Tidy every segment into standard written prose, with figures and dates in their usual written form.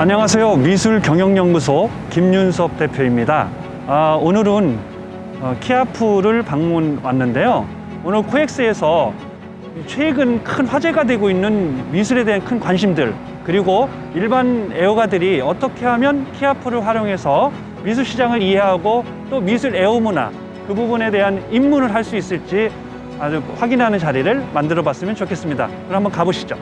안녕하세요. 미술경영연구소 김윤섭 대표입니다. 오늘은 키아프를 방문 왔는데요. 오늘 코엑스에서 최근 큰 화제가 되고 있는 미술에 대한 큰 관심들, 그리고 일반 애호가들이 어떻게 하면 키아프를 활용해서 미술 시장을 이해하고 또 미술 애호문화 그 부분에 대한 입문을 할 수 있을지 아주 확인하는 자리를 만들어 봤으면 좋겠습니다. 그럼 한번 가보시죠.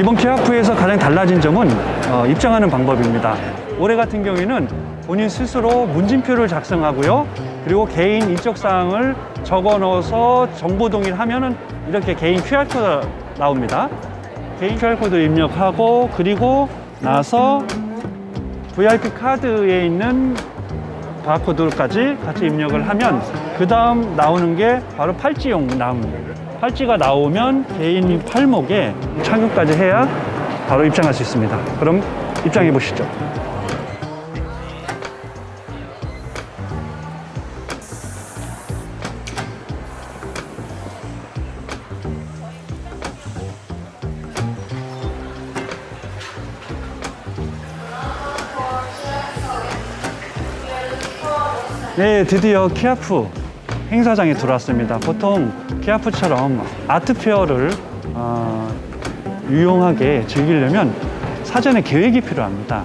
이번 키아프에서 가장 달라진 점은 입장하는 방법입니다. 올해 같은 경우에는 본인 스스로 문진표를 작성하고요. 그리고 개인 인적사항을 적어 넣어서 정보 동일하면은 이렇게 개인 QR코드가 나옵니다. 개인 QR코드 입력하고 그리고 나서 VIP 카드에 있는 바코드까지 같이 입력을 하면 그 다음 나오는 게 바로 팔찌용 나옵니다. 팔찌가 나오면 개인 팔목에 착용까지 해야 바로 입장할 수 있습니다. 그럼 입장해 보시죠. 네, 드디어 키아프 행사장에 들어왔습니다. 보통 키아프처럼 아트페어를 유용하게 즐기려면 사전에 계획이 필요합니다.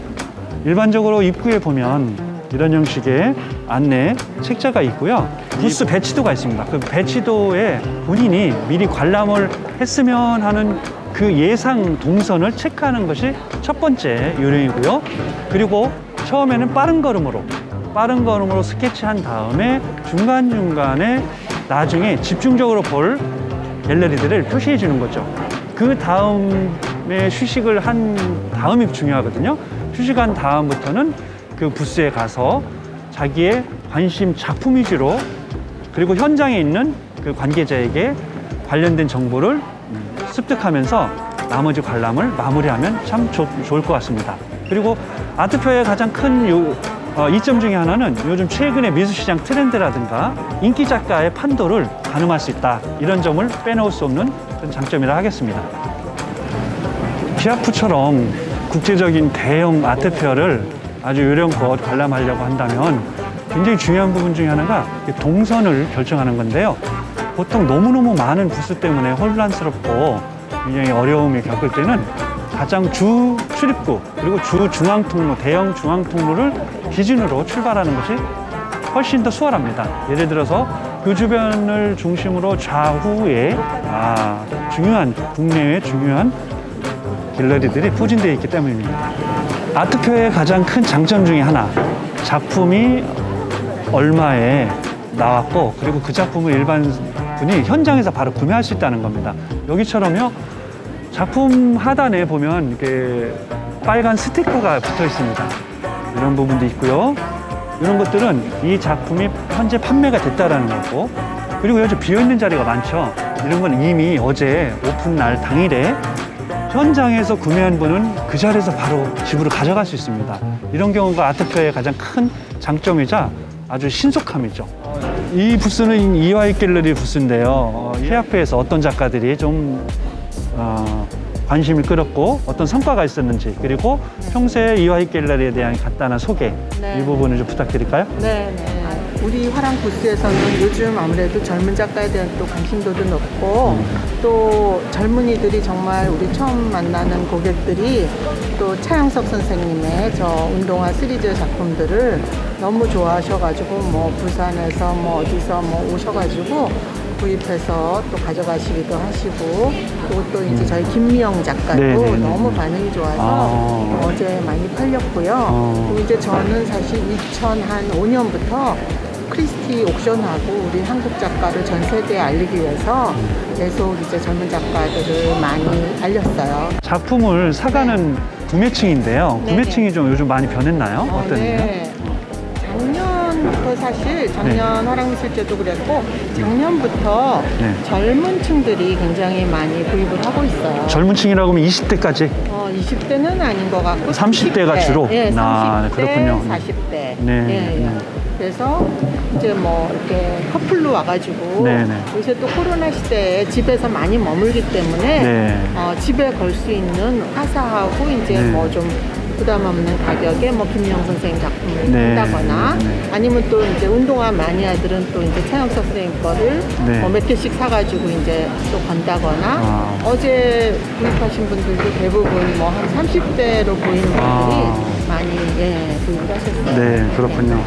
일반적으로 입구에 보면 이런 형식의 안내 책자가 있고요. 부스 배치도가 있습니다. 그 배치도에 본인이 미리 관람을 했으면 하는 그 예상 동선을 체크하는 것이 첫 번째 요령이고요. 그리고 처음에는 빠른 걸음으로 스케치한 다음에 중간중간에 나중에 집중적으로 볼 갤러리들을 표시해 주는 거죠. 그 다음에 휴식을 한 다음이 중요하거든요. 휴식한 다음부터는 그 부스에 가서 자기의 관심 작품 위주로, 그리고 현장에 있는 그 관계자에게 관련된 정보를 습득하면서 나머지 관람을 마무리하면 참 좋을 것 같습니다. 그리고 아트페어의 가장 큰 이점 중에 하나는 요즘 최근의 미술시장 트렌드라든가 인기 작가의 판도를 가늠할 수 있다, 이런 점을 빼놓을 수 없는 그런 장점이라 하겠습니다. 키아프처럼 국제적인 대형 아트페어를 아주 요령껏 관람하려고 한다면 굉장히 중요한 부분 중에 하나가 동선을 결정하는 건데요. 보통 너무너무 많은 부스 때문에 혼란스럽고 굉장히 어려움을 겪을 때는 가장 주 출입구 그리고 주 중앙통로, 대형 중앙통로를 기준으로 출발하는 것이 훨씬 더 수월합니다. 예를 들어서 그 주변을 중심으로 좌우에 중요한, 국내외 중요한 갤러리들이 포진되어 있기 때문입니다. 아트페어의 가장 큰 장점 중에 하나, 작품이 얼마에 나왔고 그리고 그 작품을 일반 분이 현장에서 바로 구매할 수 있다는 겁니다. 여기처럼요, 작품 하단에 보면 이렇게 빨간 스티커가 붙어 있습니다. 이런 부분도 있고요. 이런 것들은 이 작품이 현재 판매가 됐다라는 거고, 그리고 요즘 비어있는 자리가 많죠. 이런 건 이미 어제 오픈 날 당일에 현장에서 구매한 분은 그 자리에서 바로 집으로 가져갈 수 있습니다. 이런 경우가 아트페어의 가장 큰 장점이자 아주 신속함이죠. 이 부스는 EY 갤러리 부스인데요. 키아프에서 어떤 작가들이 좀 관심을 끌었고 어떤 성과가 있었는지, 그리고 평소에 EY 갤러리에 대한 간단한 소개, 이 부분을 좀 부탁드릴까요? 네. 우리 화랑 부스에서는 요즘 아무래도 젊은 작가에 대한 또 관심도도 높고 또 젊은이들이 정말 우리 처음 만나는 고객들이 또 차영석 선생님의 저 운동화 시리즈 작품들을 너무 좋아하셔가지고 뭐 부산에서 뭐 어디서 뭐 오셔가지고 구입해서 또 가져가시기도 하시고, 또 이제 저희 김미영 작가도 너무 반응이 좋아서 어제 많이 팔렸고요. 그리고 이제 저는 사실 2005년부터 크리스티 옥션하고 우리 한국 작가를 전 세계에 알리기 위해서 계속 이제 젊은 작가들을 많이 알렸어요. 작품을 사가는 구매층인데요. 구매층이 좀 요즘 많이 변했나요? 어떠세요? 네. 작년 작년부터 사실 작년 화랑미술제도 그랬고 작년부터 네. 젊은 층들이 굉장히 많이 구입을 하고 있어요. 젊은 층이라고 하면 20대까지? 20대는 아닌 것 같고 30대가 30대. 주로? 예, 30대, 아, 그렇군요. 40대. 네. 예, 예. 그래서 이제 뭐 이렇게 커플로 와가지고 네, 네. 요새 또 코로나 시대에 집에서 많이 머물기 때문에 네. 집에 걸 수 있는 화사하고 이제 네. 뭐 좀 부담 없는 가격에 뭐 김영 선생님 작품을 네. 한다거나 네. 아니면 또 이제 운동화 마니아들은 또 이제 차영석 선생님 거를 네. 몇 개씩 사가지고 이제 또 건다거나 아. 어제 구입하신 분들도 대부분 뭐 한 30대로 보이는 분들이 많이 구입을 하셨어요. 네, 그렇군요.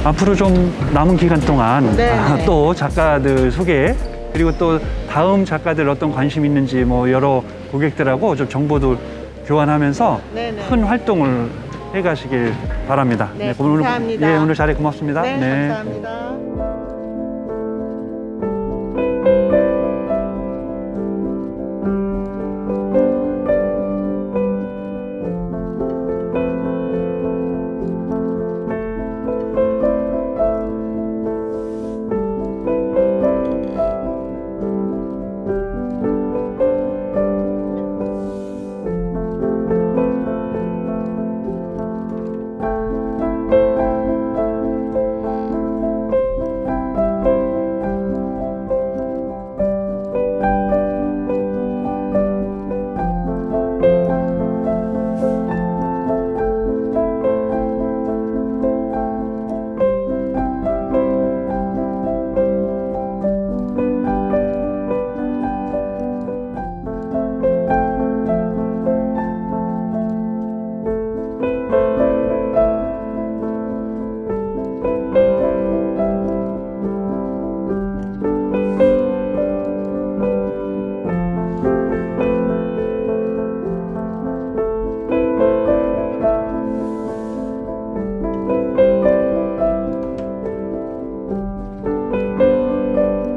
앞으로 좀 남은 기간 동안 네. 또 작가들 소개 그리고 또 다음 작가들 어떤 관심 있는지 뭐 여러 고객들하고 좀 정보도 교환하면서 네, 네. 큰 활동을 해가시길 바랍니다. 네, 감사합니다. 오늘, 오늘 자리 고맙습니다. 네, 감사합니다.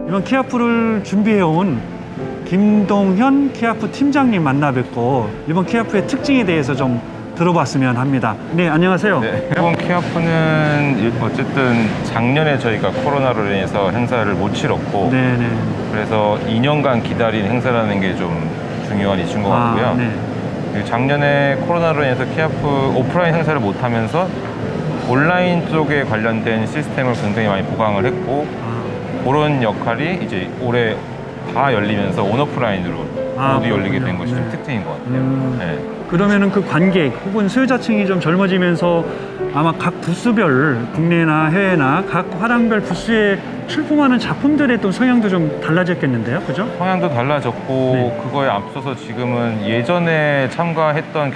이번 키아프를 준비해온 김동현 키아프 팀장님 만나 뵙고 이번 키아프의 특징에 대해서 좀 들어봤으면 합니다. 네, 안녕하세요. 네, 이번 키아프는 어쨌든 작년에 저희가 코로나로 인해서 행사를 못 치렀고 네네. 그래서 2년간 기다린 행사라는 게 좀 중요한 이슈인 것 같고요. 네. 그리고 작년에 코로나로 인해서 키아프 오프라인 행사를 못 하면서 온라인 쪽에 관련된 시스템을 굉장히 많이 보강을 했고 그런 역할이 이제 올해 다 열리면서 온오프라인으로 모두 열리게 된 것이 좀 네. 특징인 것 같아요. 네. 그러면은 그 관객 혹은 수요자층이 좀 젊어지면서 아마 각 부스별 국내나 해외나 각 화랑별 부스에 출품하는 작품들의 또 성향도 좀 달라졌겠는데요, 그죠? 성향도 달라졌고 네. 그거에 앞서서 지금은 예전에 참가했던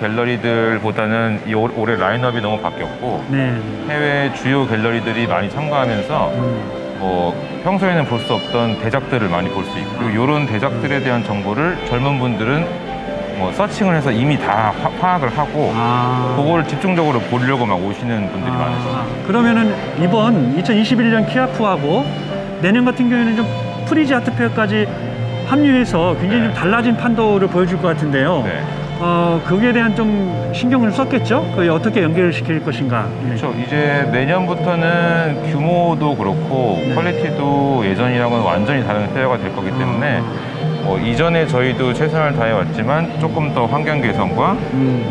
갤러리들보다는 올해 라인업이 너무 바뀌었고 네. 해외 주요 갤러리들이 많이 참가하면서 뭐 평소에는 볼 수 없던 대작들을 많이 볼 수 있고 그리고 이런 대작들에 대한 정보를 젊은 분들은 뭐 서칭을 해서 이미 다 파악을 하고 그걸 집중적으로 보려고 막 오시는 분들이 많으시죠. 그러면은 이번 2021년 키아프하고 내년 같은 경우에는 좀 프리지 아트페어까지 합류해서 굉장히 좀 달라진 판도를 보여줄 것 같은데요. 네. 거기에 대한 좀 신경을 썼겠죠? 그게 어떻게 연결을 시킬 것인가. 그렇죠. 이제 내년부터는 규모도 그렇고 네. 퀄리티도 예전이랑은 완전히 다른 페어가 될 거기 때문에 뭐 이전에 저희도 최선을 다해 왔지만 조금 더 환경 개선과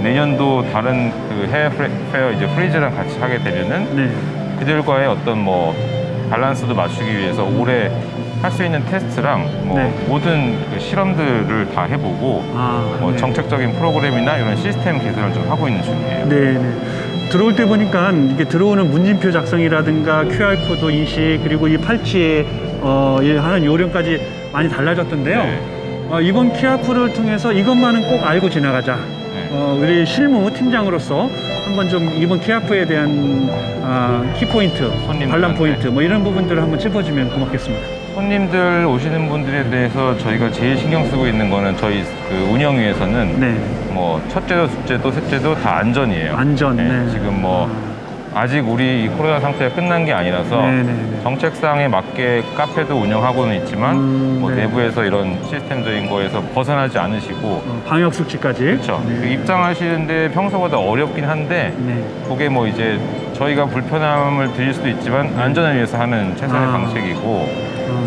내년도 다른 그 해외 페어 이제 프리즈랑 같이 하게 되면은 네. 그들과의 어떤 뭐 밸런스도 맞추기 위해서 올해 할 수 있는 테스트랑 뭐 네. 모든 그 실험들을 다 해보고 뭐 네. 정책적인 프로그램이나 이런 시스템 개선을 좀 하고 있는 중이에요. 네. 들어올 때 보니까 이게 들어오는 문진표 작성이라든가 QR코드 인식 그리고 이 팔찌에 하는 요령까지 많이 달라졌던데요. 네. 이번 키아프를 통해서 이것만은 꼭 알고 지나가자. 네. 우리 실무 팀장으로서 한번 좀 이번 키아프에 대한 키포인트, 관람 포인트 뭐 이런 부분들을 한번 짚어주면 고맙겠습니다. 손님들 오시는 분들에 대해서 저희가 제일 신경 쓰고 있는 거는 저희 그 운영위에서는 네. 뭐 첫째도, 둘째도, 셋째도 다 안전이에요. 안전. 네. 지금 뭐 아직 우리 이 코로나 상태가 끝난 게 아니라서 네네네. 정책상에 맞게 카페도 운영하고는 있지만 뭐 네. 내부에서 이런 시스템적인 거에서 벗어나지 않으시고 방역 수칙까지. 그렇죠. 네. 입장하시는데 평소보다 어렵긴 한데 네. 그게 뭐 이제 저희가 불편함을 드릴 수도 있지만 안전을 위해서 하는 최선의 아. 방식이고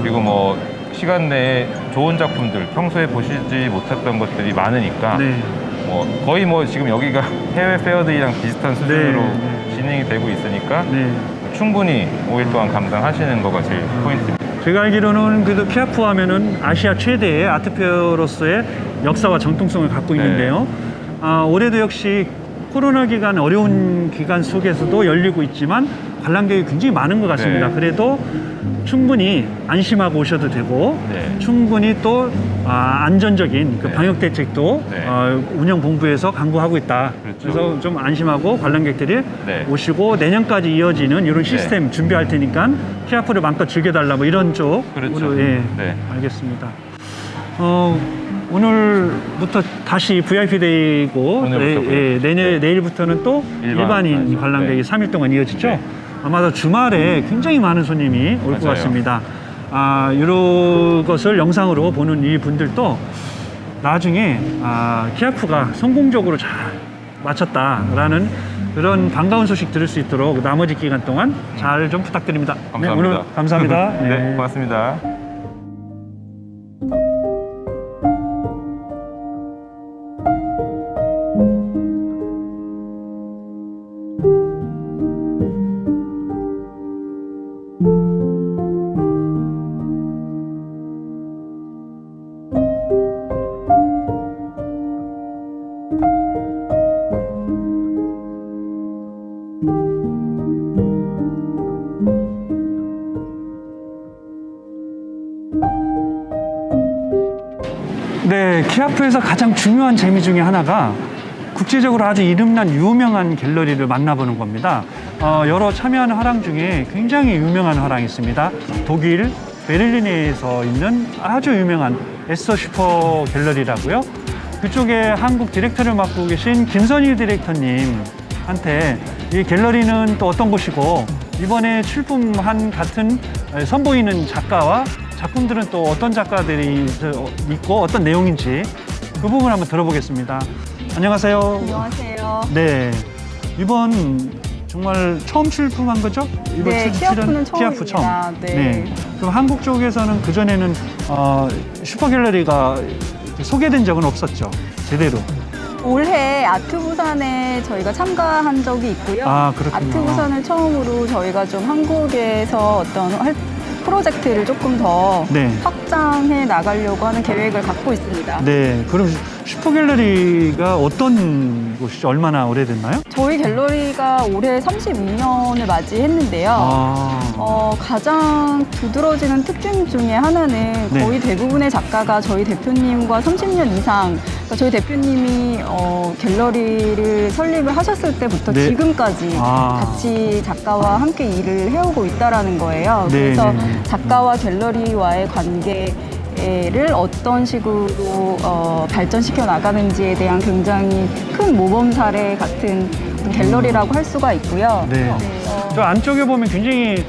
그리고 뭐 시간 내에 좋은 작품들 평소에 보시지 못했던 것들이 많으니까 네. 뭐 거의 뭐 지금 여기가 해외 페어들이랑 비슷한 수준으로 네. 진행이 되고 있으니까 네. 충분히 5일 동안 감당하시는 거가 제일 포인트입니다. 제가 알기로는 그래도 키아프 하면은 아시아 최대의 아트페어로서의 역사와 정통성을 갖고 네. 있는데요. 올해도 역시 코로나 기간 어려운 기간 속에서도 열리고 있지만 관람객이 굉장히 많은 것 같습니다. 네. 그래도 충분히 안심하고 오셔도 되고 네. 충분히 또 안전적인 그 네. 방역 대책도 네. 운영본부에서 강구하고 있다. 그렇죠. 그래서 좀 안심하고 관람객들이 네. 오시고 내년까지 이어지는 이런 시스템 준비할 테니까 키아프를 마음껏 즐겨달라 뭐 이런 쪽. 그렇죠. 예, 네. 알겠습니다. 오늘부터 다시 VIP 데이고 오늘부터 내일부터는 또 일반인 맞죠. 관람객이 네. 3일 동안 이어지죠. 네. 아마도 주말에 굉장히 많은 손님이 올 것 맞아요. 같습니다. 이런 것을 영상으로 보는 이 분들도 나중에 키아프가 성공적으로 잘 마쳤다라는 그런 반가운 소식 들을 수 있도록 나머지 기간 동안 잘 좀 부탁드립니다. 감사합니다. 네, 오늘 감사합니다. 네, 고맙습니다. 네, 키아프에서 가장 중요한 재미 중에 하나가 국제적으로 아주 이름난 유명한 갤러리를 만나보는 겁니다. 여러 참여하는 화廊중에 굉장히 유명한 화廊이 있습니다. 독일 베를린에서 있는 아주 유명한 에서 슈퍼 갤러리라고요. 그쪽에 한국 디렉터를 맡고 계신 김선희 디렉터님한테 이 갤러리는 또 어떤 곳이고 이번에 출품한 같은 선보이는 작가와 작품들은 또 어떤 작가들이 있고 어떤 내용인지 그 부분 한번 들어보겠습니다. 안녕하세요. 안녕하세요. 네, 이번 정말 처음 출품한 거죠? 이번 네, 키아프는 처음입니다. 네. 그럼 한국 쪽에서는 그 전에는 슈퍼갤러리가 소개된 적은 없었죠? 제대로. 올해 아트 부산에 저희가 참가한 적이 있고요. 그렇군요. 아트 부산을 처음으로 저희가 좀 한국에서 어떤 프로젝트를 조금 더 네. 확장해 나가려고 하는 계획을 갖고 있습니다. 네, 그럼 슈퍼갤러리가 어떤 곳이죠? 얼마나 오래됐나요? 저희 갤러리가 올해 32년을 맞이했는데요. 가장 두드러지는 특징 중에 하나는 네. 거의 대부분의 작가가 저희 대표님과 30년 이상, 그러니까 저희 대표님이 갤러리를 설립을 하셨을 때부터 네. 지금까지 같이 작가와 함께 일을 해오고 있다라는 거예요. 네, 그래서 네. 작가와 갤러리와의 관계를 어떤 식으로 발전시켜 나가는지에 대한 굉장히 큰 모범 사례 같은 갤러리라고 할 수가 있고요. 네. 저 안쪽에 보면 굉장히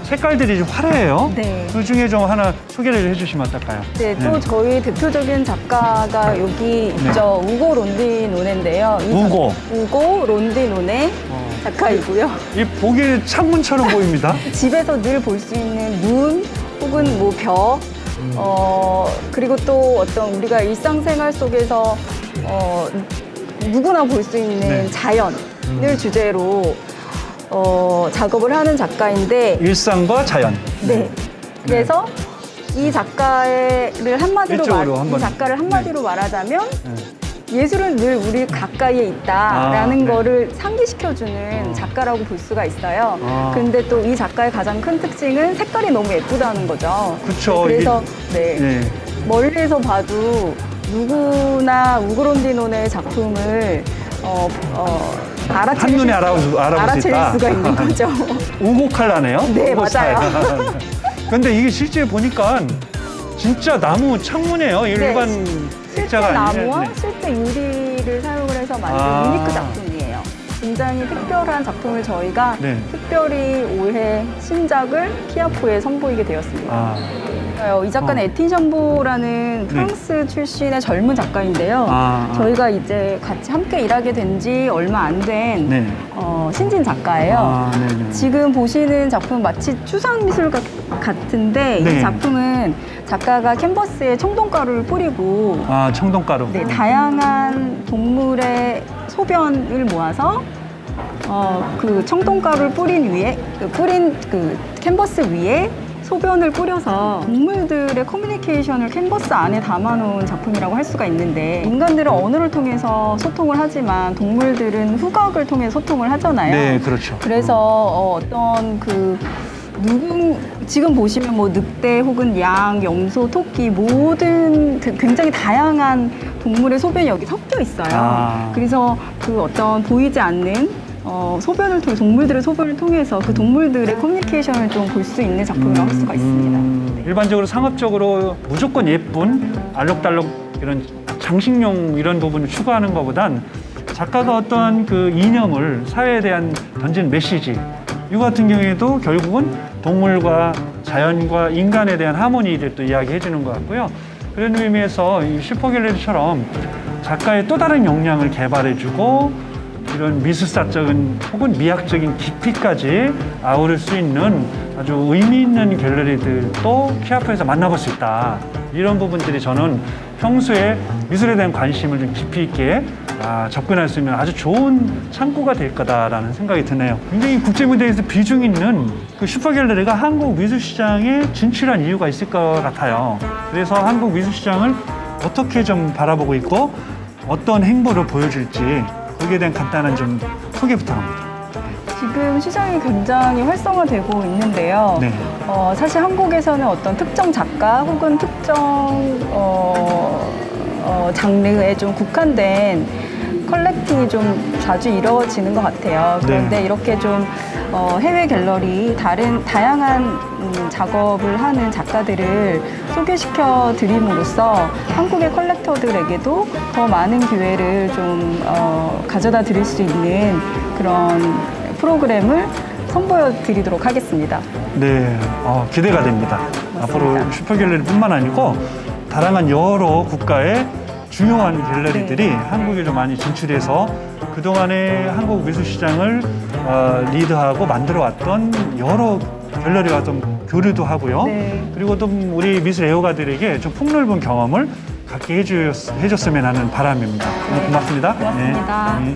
색깔들이 좀 화려해요. 네. 그 중에 좀 하나 소개를 해주시면 어떨까요? 네, 또 저희 대표적인 작가가 여기 있죠. 우고 론디노네인데요. 우고 론디노네 작가이고요. 이 보기 창문처럼 보입니다. 집에서 늘 볼 수 있는 눈 혹은 뭐 벼, 그리고 또 어떤 우리가 일상생활 속에서 누구나 볼 수 있는 네. 자연을 주제로 작업을 하는 작가인데 일상과 자연. 네. 그래서 이 작가를 한마디로 이쪽으로 한번. 이 작가를 한마디로 말하자면 네. 예술은 늘 우리 가까이에 있다라는 네. 거를 상기시켜주는 작가라고 볼 수가 있어요. 아. 근데 또 이 작가의 가장 큰 특징은 색깔이 너무 예쁘다는 거죠. 그쵸. 그래서 네. 멀리서 봐도 누구나 우그론디노네의 작품을 한눈에 알아볼 수 알아챌 있다. 수가 있는 거죠. 우고 칼라네요. 네, 우고 스타일. 맞아요. 근데 이게 실제 보니까 진짜 나무 창문이에요. 일반 실제 액자가 아니에요. 나무와 네. 실제 유리를 사용을 해서 만든 유니크 작품이에요. 굉장히 특별한 작품을 저희가 네. 특별히 올해 신작을 키아프에 선보이게 되었습니다. 아, 이 작가는 에틴 샴보라는 프랑스 출신의 젊은 작가인데요. 저희가 이제 같이 함께 일하게 된 지 얼마 안 된 네. 신진 작가예요. 네네. 지금 보시는 작품은 마치 추상 미술 같은데 네. 이 작품은 작가가 캔버스에 청동가루를 뿌리고 청동가루. 네, 다양한 동물의 소변을 모아서 그 청동가루를 뿌린 캔버스 위에 소변을 뿌려서 동물들의 커뮤니케이션을 캔버스 안에 담아놓은 작품이라고 할 수가 있는데, 인간들은 언어를 통해서 소통을 하지만 동물들은 후각을 통해 소통을 하잖아요. 네, 그렇죠. 그래서 어떤 지금 보시면 뭐 늑대 혹은 양, 염소, 토끼 모든 굉장히 다양한 동물의 소변이 여기 섞여 있어요. 그래서 그 어떤 보이지 않는 소변을 통해 동물들의 소변을 통해서 그 동물들의 커뮤니케이션을 좀 볼 수 있는 작품이라고 할 수가 있습니다. 일반적으로 상업적으로 무조건 예쁜 알록달록 이런 장식용 이런 부분을 추구하는 것보단 작가가 어떤 그 이념을 사회에 대한 던진 메시지, 이거 같은 경우에도 결국은 동물과 자연과 인간에 대한 하모니를 또 이야기해 주는 것 같고요. 그런 의미에서 이 슈퍼갤러리처럼 작가의 또 다른 역량을 개발해 주고 이런 미술사적인 혹은 미학적인 깊이까지 아우를 수 있는 아주 의미 있는 갤러리들도 키아프에서 만나볼 수 있다. 이런 부분들이 저는 평소에 미술에 대한 관심을 좀 깊이 있게 접근할 수 있는 아주 좋은 창구가 될 거다라는 생각이 드네요. 굉장히 국제무대에서 비중 있는 그 슈퍼갤러리가 한국 미술시장에 진출한 이유가 있을 것 같아요. 그래서 한국 미술시장을 어떻게 좀 바라보고 있고 어떤 행보를 보여줄지 거기에 대한 간단한 좀 소개 부탁합니다. 지금 시장이 굉장히 활성화되고 있는데요. 네. 사실 한국에서는 어떤 특정 작가 혹은 특정 장르에 좀 국한된 컬렉팅이 좀 자주 이루어지는 것 같아요. 그런데 이렇게 좀 해외 갤러리, 다양한 작업을 하는 작가들을 소개시켜 드림으로써 한국의 컬렉터들에게도 더 많은 기회를 좀 가져다 드릴 수 있는 그런 프로그램을 선보여 드리도록 하겠습니다. 네, 기대가 됩니다. 맞습니다. 앞으로 슈퍼갤러리뿐만 아니고 다양한 여러 국가의 중요한 갤러리들이 한국에 좀 많이 진출해서 그동안에 한국 미술시장을 리드하고 만들어왔던 여러 갤러리와 좀 교류도 하고요. 그리고 또 우리 미술 애호가들에게 좀 폭넓은 경험을 갖게 해줬으면 하는 바람입니다. 고맙습니다. 고맙습니다. 네.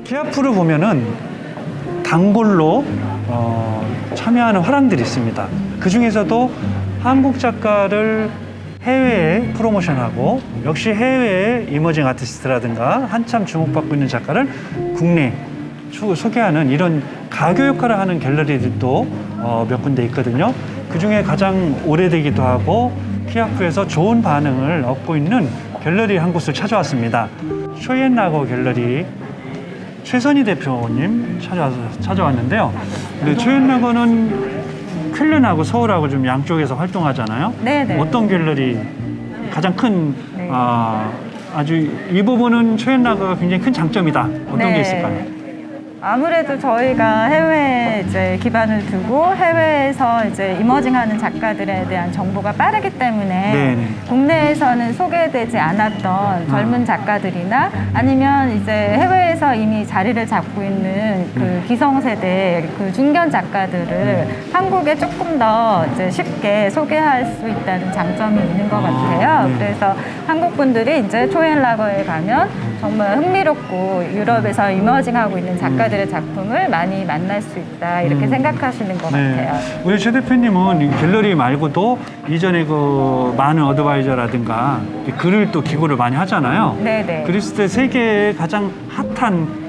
키아프를 보면은 단골로 참여하는 화廊들이 있습니다. 그 중에서도 한국 작가를 해외에 프로모션하고 역시 해외의 이머징 아티스트라든가 한참 주목받고 있는 작가를 국내에 소개하는 이런 가교 역할을 하는 갤러리들도 몇 군데 있거든요. 그 중에 가장 오래되기도 하고 키아프에서 좋은 반응을 얻고 있는 갤러리 한 곳을 찾아왔습니다. 쇼옌라거 갤러리 최선희 대표님 찾아왔는데요. 근데 초연락원은 쾰른하고 서울하고 좀 양쪽에서 활동하잖아요. 네네. 어떤 갤러리 가장 큰 네. 아주 이 부분은 초연락원가 굉장히 큰 장점이다. 어떤 네. 게 있을까요? 아무래도 저희가 해외에 이제 기반을 두고 해외에서 이제 이머징하는 작가들에 대한 정보가 빠르기 때문에 네네. 국내에서는 소개되지 않았던 젊은 작가들이나 아니면 이제 해외에서 이미 자리를 잡고 있는 그 기성세대 그 중견 작가들을 한국에 조금 더 이제 쉽게 소개할 수 있다는 장점이 있는 것 같아요. 네. 그래서 한국 분들이 이제 초연락어에 가면 정말 흥미롭고 유럽에서 이머징하고 있는 작가들의 작품을 많이 만날 수 있다 이렇게 생각하시는 것 같아요. 우리 최 대표님은 이 갤러리 말고도 이전에 그 많은 어드바이저라든가 글을 또 기고를 많이 하잖아요. 네네. 그랬을 때 세계의 가장 핫한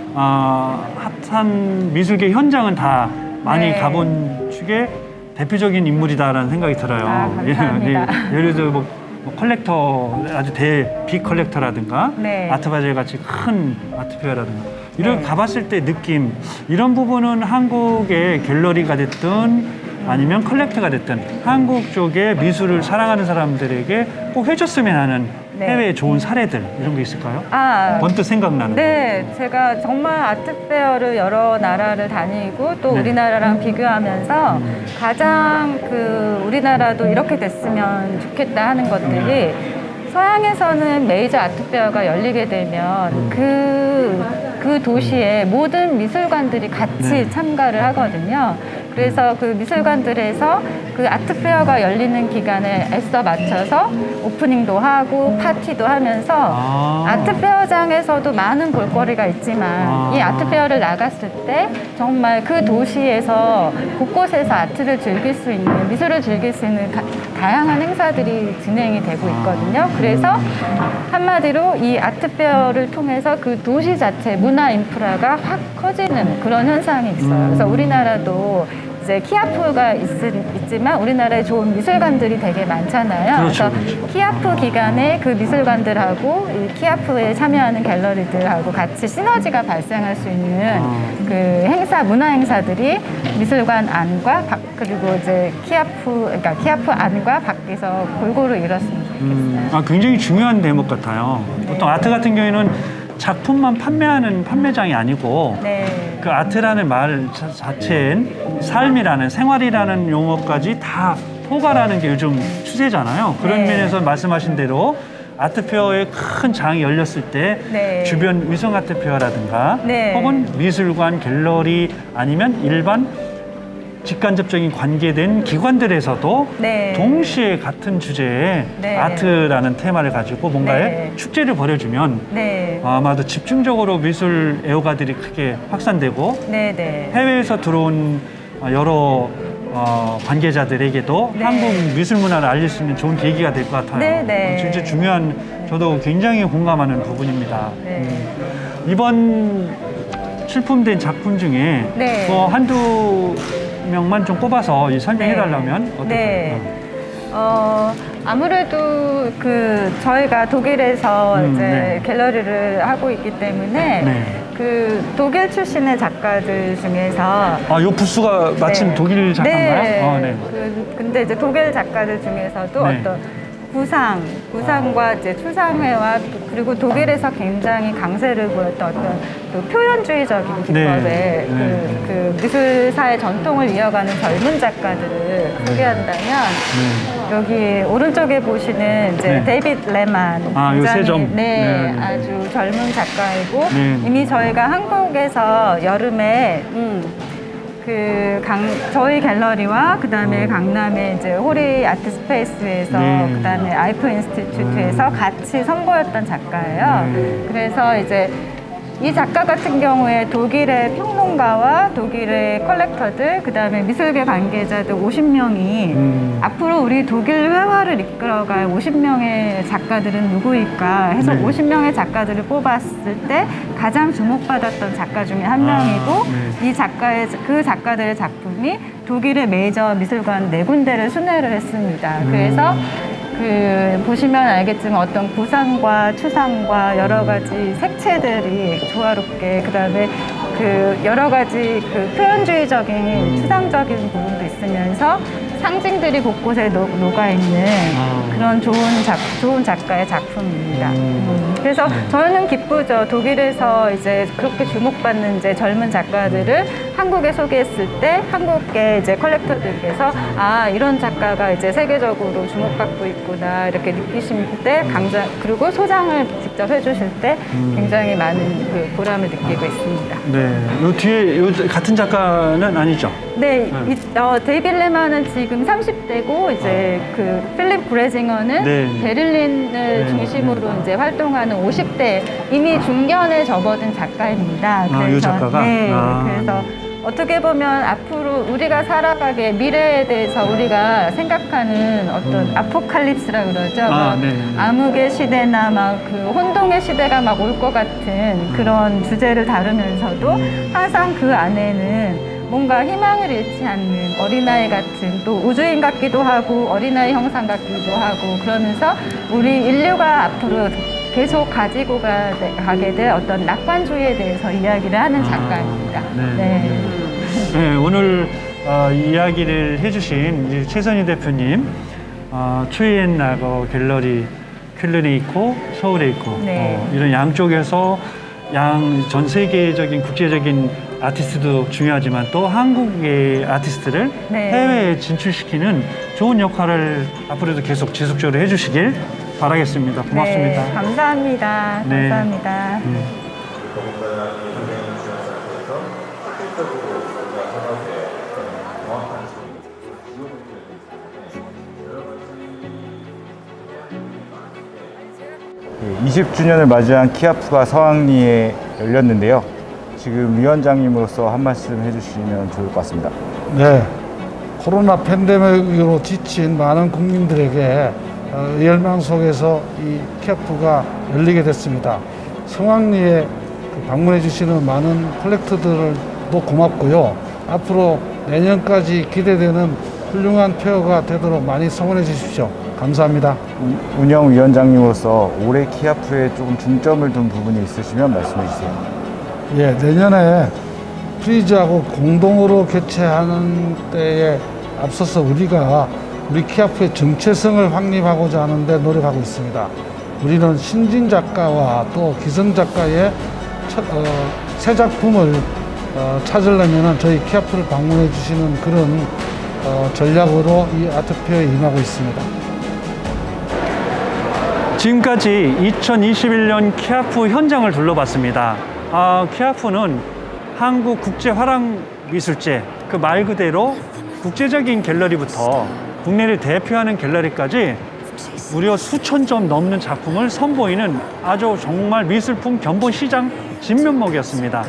미술계 현장은 다 많이 네. 가본 축의 대표적인 인물이다라는 생각이 들어요. 아, 감사합니다. 예를 들어 뭐 컬렉터 아주 빅 컬렉터라든가 네. 아트바젤 같이 큰 아트페어라든가 이런 네. 가봤을 때 느낌 이런 부분은 한국의 갤러리가 됐든 아니면 컬렉터가 됐든 한국 쪽의 미술을 사랑하는 사람들에게 꼭 해줬으면 하는 네. 해외의 좋은 사례들 이런 게 있을까요? 번뜩 생각나는 네, 제가 정말 아트페어를 여러 나라를 다니고 또 네. 우리나라랑 비교하면서 가장 그 우리나라도 이렇게 됐으면 좋겠다 하는 것들이 서양에서는 메이저 아트페어가 열리게 되면 그 도시의 모든 미술관들이 같이 네. 참가를 하거든요. 그래서 그 미술관들에서 그 아트페어가 열리는 기간에 애써 맞춰서 오프닝도 하고 파티도 하면서 아트페어장에서도 많은 볼거리가 있지만 이 아트페어를 나갔을 때 정말 그 도시에서 곳곳에서 아트를 즐길 수 있는 미술을 즐길 수 있는 다양한 행사들이 진행이 되고 있거든요. 그래서 한마디로 이 아트페어를 통해서 그 도시 자체 문화 인프라가 확 커지는 그런 현상이 있어요. 그래서 우리나라도 이제 키아프가 있지만 우리나라에 좋은 미술관들이 되게 많잖아요. 그렇죠, 그래서 그렇죠. 키아프 기간에 그 미술관들하고 이 키아프에 참여하는 갤러리들하고 같이 시너지가 발생할 수 있는 그 행사, 문화 행사들이 미술관 안과 밖 그리고 이제 그러니까 키아프 안과 밖에서 골고루 이뤘으면 좋겠어요. 굉장히 중요한 대목 같아요. 보통 아트 같은 경우에는 작품만 판매하는 판매장이 아니고 네. 그 아트라는 말 자체엔 삶이라는 생활이라는 용어까지 다 포괄하는 게 요즘 추세잖아요. 그런 네. 면에서 말씀하신 대로 아트페어에 큰 장이 열렸을 때 네. 주변 위성 아트페어라든가 네. 혹은 미술관, 갤러리 아니면 일반 직간접적인 관계된 기관들에서도 네. 동시에 같은 주제의 네. 아트라는 테마를 가지고 뭔가의 네. 축제를 벌여주면 네. 아마도 집중적으로 미술 애호가들이 크게 확산되고 네. 네. 해외에서 들어온 여러 관계자들에게도 네. 한국 미술 문화를 알릴 수 있는 좋은 계기가 될 것 같아요. 네, 네. 진짜 중요한, 저도 굉장히 공감하는 부분입니다. 네. 이번 출품된 작품 중에 네. 한두 명만 좀 꼽아서 설명해 달라면 어떨까요? 네. 아무래도 저희가 독일에서 이제 네. 갤러리를 하고 있기 때문에 네. 그 독일 출신의 작가들 중에서 요 부스가 마침 네. 독일 작가인가요? 네. 네. 근데 이제 독일 작가들 중에서도 네. 어떤 구상과 이제 추상회와 그리고 독일에서 굉장히 강세를 보였던 어떤 그 표현주의적인 기법의 네. 그 미술사의 전통을 이어가는 젊은 작가들을 소개한다면 여기 오른쪽에 보시는 이제 네. 데이빗 레만 요 세 점. 네, 네. 아주 젊은 작가이고 네. 이미 저희가 한국에서 여름에 저희 갤러리와 그다음에 강남의 이제 호리 아트 스페이스에서 네. 그다음에 아이프 인스티튜트에서 같이 선보였던 작가예요. 네. 그래서 이제 이 작가 같은 경우에 독일의 평론가와 독일의 컬렉터들, 그다음에 미술계 관계자들 50명이 앞으로 우리 독일 회화를 이끌어갈 50명의 작가들은 누구일까 해서 네. 50명의 작가들을 뽑았을 때 가장 주목받았던 작가 중에 한 명이고 이 작가들의 작품이 독일의 메이저 미술관 4군데를 순회를 했습니다. 그래서 보시면 알겠지만 어떤 구상과 추상과 여러 가지 색채들이 조화롭게, 그다음에 여러 가지 표현주의적인 추상적인 부분도 있으면서 상징들이 곳곳에 녹아있는 그런 좋은 작가의 작품입니다. 그래서 저는 기쁘죠. 독일에서 이제 그렇게 주목받는 이제 젊은 작가들을 한국에 소개했을 때 한국의 이제 컬렉터들께서 이런 작가가 이제 세계적으로 주목받고 있구나 이렇게 느끼실 때 그리고 소장을 직접 해주실 때 굉장히 많은 보람을 느끼고 있습니다. 네, 요 뒤에 같은 작가는 아니죠? 네, 데이빗 레마는 지금 30대고 이제 필립 그레징어는 베를린을 중심으로 이제 활동하는 50대 이미 중견에 접어든 작가입니다. 이 작가가? 네, 그래서 어떻게 보면 앞으로 우리가 살아가게 미래에 대해서 우리가 생각하는 어떤 아포칼립스라 그러죠. 암흑의 시대나 막 혼동의 시대가 막 올 것 같은 그런 주제를 다루면서도 항상 그 안에는 뭔가 희망을 잃지 않는 어린아이 같은, 또 우주인 같기도 하고 어린아이 형상 같기도 하고, 그러면서 우리 인류가 앞으로 계속 가지고 가게 될 어떤 낙관주의에 대해서 이야기를 하는 작가입니다. 네, 오늘 이야기를 해주신 최선희 대표님, 추이엔 나거 갤러리 쾰른에 있고 서울에 있고 이런 양쪽에서 전 세계적인 국제적인 아티스트도 중요하지만 또 한국의 아티스트를 해외에 진출시키는 좋은 역할을 앞으로도 계속 지속적으로 해주시길 바라겠습니다. 고맙습니다. 네, 감사합니다. 네. 감사합니다. 20주년을 맞이한 키아프가 서학리에 열렸는데요. 지금 위원장님으로서 한 말씀 해주시면 좋을 것 같습니다. 네, 코로나 팬데믹으로 지친 많은 국민들에게 열망 속에서 이 키아프가 열리게 됐습니다. 성황리에 방문해 주시는 많은 컬렉터들도 고맙고요. 앞으로 내년까지 기대되는 훌륭한 페어가 되도록 많이 성원해 주십시오. 감사합니다. 운영위원장님으로서 올해 키아프에 조금 중점을 둔 부분이 있으시면 말씀해 주세요. 예, 내년에 프리즈하고 공동으로 개최하는 때에 앞서서 우리 키아프의 정체성을 확립하고자 하는데 노력하고 있습니다. 우리는 신진 작가와 또 기성 작가의 새 작품을 찾으려면 저희 키아프를 방문해 주시는 그런 전략으로 이 아트페어에 임하고 있습니다. 지금까지 2021년 키아프 현장을 둘러봤습니다. 키아프는 한국 국제화랑미술제, 그 말 그대로 국제적인 갤러리부터 국내를 대표하는 갤러리까지 무려 수천 점 넘는 작품을 선보이는 아주 정말 미술품 견본 시장 진면목이었습니다.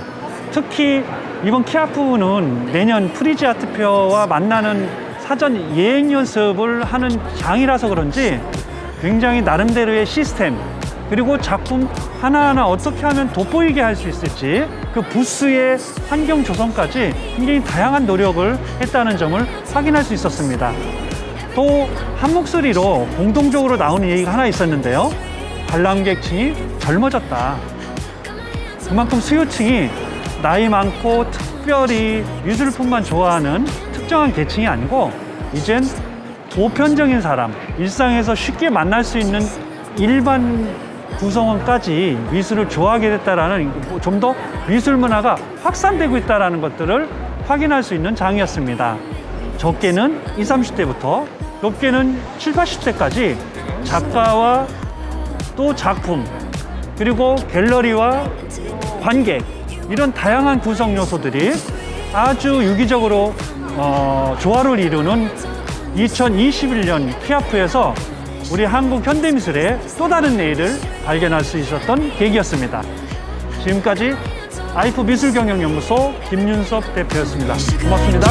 특히 이번 키아프는 내년 프리즈 아트페어와 만나는 사전 예행 연습을 하는 장이라서 그런지 굉장히 나름대로의 시스템, 그리고 작품 하나하나 어떻게 하면 돋보이게 할 수 있을지 그 부스의 환경 조성까지 굉장히 다양한 노력을 했다는 점을 확인할 수 있었습니다. 또 한 목소리로 공동적으로 나오는 얘기가 하나 있었는데요. 관람객층이 젊어졌다. 그만큼 수요층이 나이 많고 특별히 미술품만 좋아하는 특정한 계층이 아니고 이젠 보편적인 사람, 일상에서 쉽게 만날 수 있는 일반 구성원까지 미술을 좋아하게 됐다라는, 좀 더 미술 문화가 확산되고 있다는 것들을 확인할 수 있는 장이었습니다. 적게는 20, 30대부터 높게는 70, 80대까지 작가와 또 작품, 그리고 갤러리와 관객, 이런 다양한 구성 요소들이 아주 유기적으로 조화를 이루는 2021년 키아프에서 우리 한국 현대미술의 또 다른 내일을 발견할 수 있었던 계기였습니다. 지금까지 아이프 미술경영연구소 김윤섭 대표였습니다. 고맙습니다.